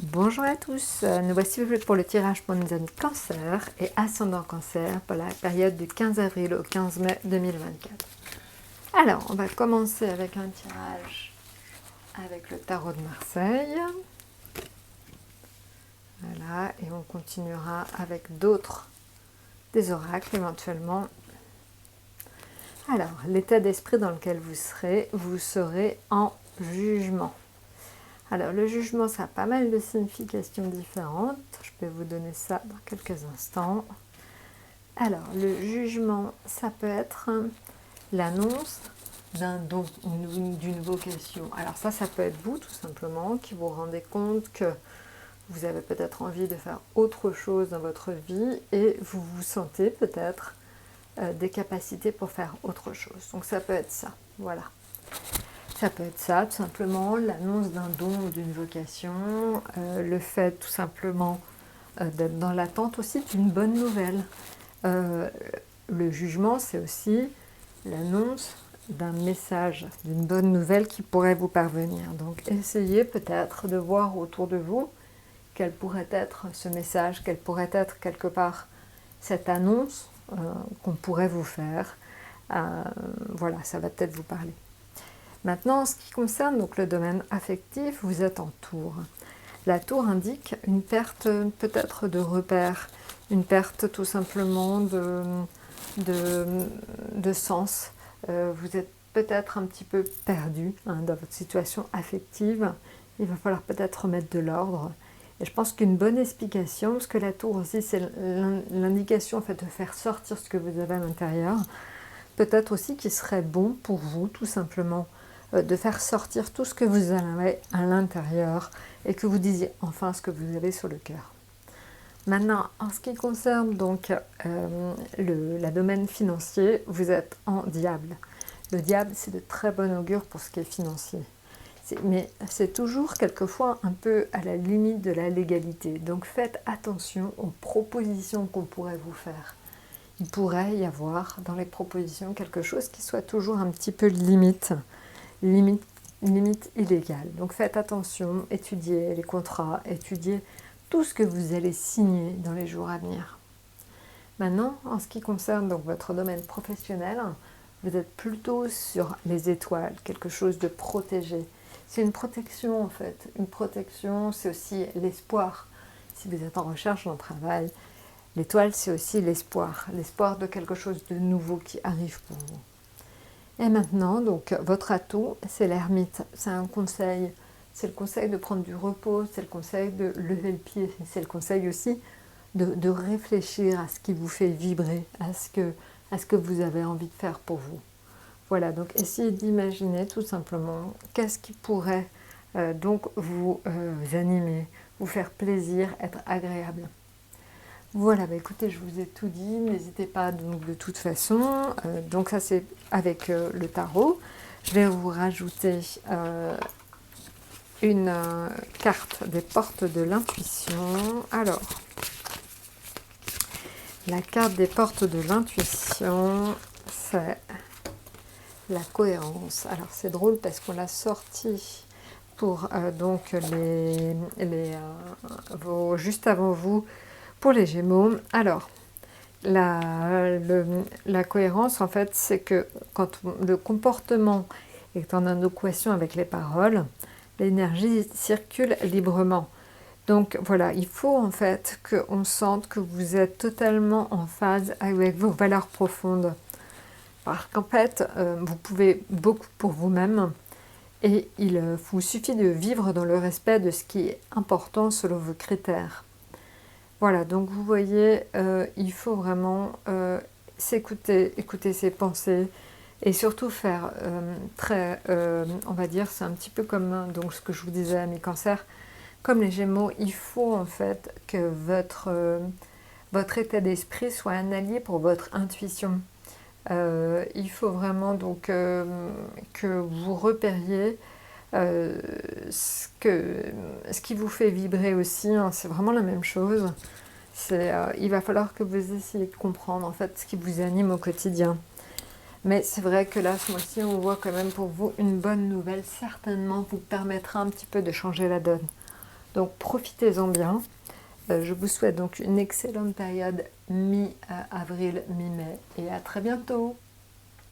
Bonjour à tous, nous voici pour le tirage pour nos amis Cancer et ascendant Cancer pour la période du 15 avril au 15 mai 2024. Alors, on va commencer avec un tirage avec le tarot de Marseille. Voilà, et on continuera avec d'autres, des oracles éventuellement. Alors, l'état d'esprit dans lequel vous serez en jugement. Alors, le jugement, ça a pas mal de significations différentes. Je peux vous donner ça dans quelques instants. Alors, le jugement, ça peut être l'annonce d'un don ou d'une vocation. Alors ça peut être vous, tout simplement, qui vous rendez compte que vous avez peut-être envie de faire autre chose dans votre vie et vous vous sentez peut-être des capacités pour faire autre chose. Donc ça peut être ça, voilà. Ça peut être ça, tout simplement, l'annonce d'un don ou d'une vocation, le fait tout simplement d'être dans l'attente aussi d'une bonne nouvelle. Le jugement, c'est aussi l'annonce d'un message, d'une bonne nouvelle qui pourrait vous parvenir. Donc essayez peut-être de voir autour de vous quel pourrait être ce message, quelle pourrait être quelque part cette annonce qu'on pourrait vous faire. Voilà, ça va peut-être vous parler. Maintenant, en ce qui concerne donc le domaine affectif, vous êtes en tour. La tour indique une perte peut-être de repères, une perte tout simplement de sens. Vous êtes peut-être un petit peu perdu dans votre situation affective. Il va falloir peut-être remettre de l'ordre. Et je pense qu'une bonne explication, parce que la tour aussi c'est l'indication en fait, de faire sortir ce que vous avez à l'intérieur, peut-être aussi qu'il serait bon pour vous tout simplement de faire sortir tout ce que vous avez à l'intérieur et que vous disiez enfin ce que vous avez sur le cœur. Maintenant, en ce qui concerne donc la domaine financier, vous êtes en diable. Le diable, c'est de très bon augure pour ce qui est financier. Mais c'est toujours quelquefois un peu à la limite de la légalité. Donc faites attention aux propositions qu'on pourrait vous faire. Il pourrait y avoir dans les propositions quelque chose qui soit toujours un petit peu limite illégale. Donc faites attention, étudiez les contrats, étudiez tout ce que vous allez signer dans les jours à venir. Maintenant, en ce qui concerne donc votre domaine professionnel, vous êtes plutôt sur les étoiles, quelque chose de protégé. C'est une protection en fait. Une protection, c'est aussi l'espoir. Si vous êtes en recherche d'un travail, l'étoile, c'est aussi l'espoir de quelque chose de nouveau qui arrive pour vous. Et maintenant, donc, votre atout, c'est l'ermite. C'est un conseil. C'est le conseil de prendre du repos, c'est le conseil de lever le pied, c'est le conseil aussi de réfléchir à ce qui vous fait vibrer, à ce que vous avez envie de faire pour vous. Voilà, donc essayez d'imaginer tout simplement qu'est-ce qui pourrait donc vous animer, vous faire plaisir, être agréable. Voilà, bah écoutez, je vous ai tout dit, n'hésitez pas donc de toute façon. Donc ça c'est avec le tarot. Je vais vous rajouter une carte des portes de l'intuition. Alors, la carte des portes de l'intuition, c'est la cohérence. Alors c'est drôle parce qu'on l'a sorti pour donc juste avant vous pour les Gémeaux. Alors la cohérence en fait c'est que quand le comportement est en adéquation avec les paroles, l'énergie circule librement. Donc voilà, il faut en fait qu'on sente que vous êtes totalement en phase avec vos valeurs profondes. Parce qu'en fait, vous pouvez beaucoup pour vous-même et il vous suffit de vivre dans le respect de ce qui est important selon vos critères. Voilà, donc vous voyez, il faut vraiment s'écouter, écouter ses pensées et surtout faire on va dire, c'est un petit peu comme donc, ce que je vous disais à mes cancers, comme les Gémeaux, il faut en fait que votre état d'esprit soit un allié pour votre intuition. Il faut vraiment donc que vous repériez ce qui vous fait vibrer aussi, hein, c'est vraiment la même chose. Il va falloir que vous essayiez de comprendre en fait ce qui vous anime au quotidien. Mais c'est vrai que là, ce mois-ci, on voit quand même pour vous une bonne nouvelle, certainement vous permettra un petit peu de changer la donne. Donc profitez-en bien. Je vous souhaite donc une excellente période mi-avril, mi-mai et à très bientôt.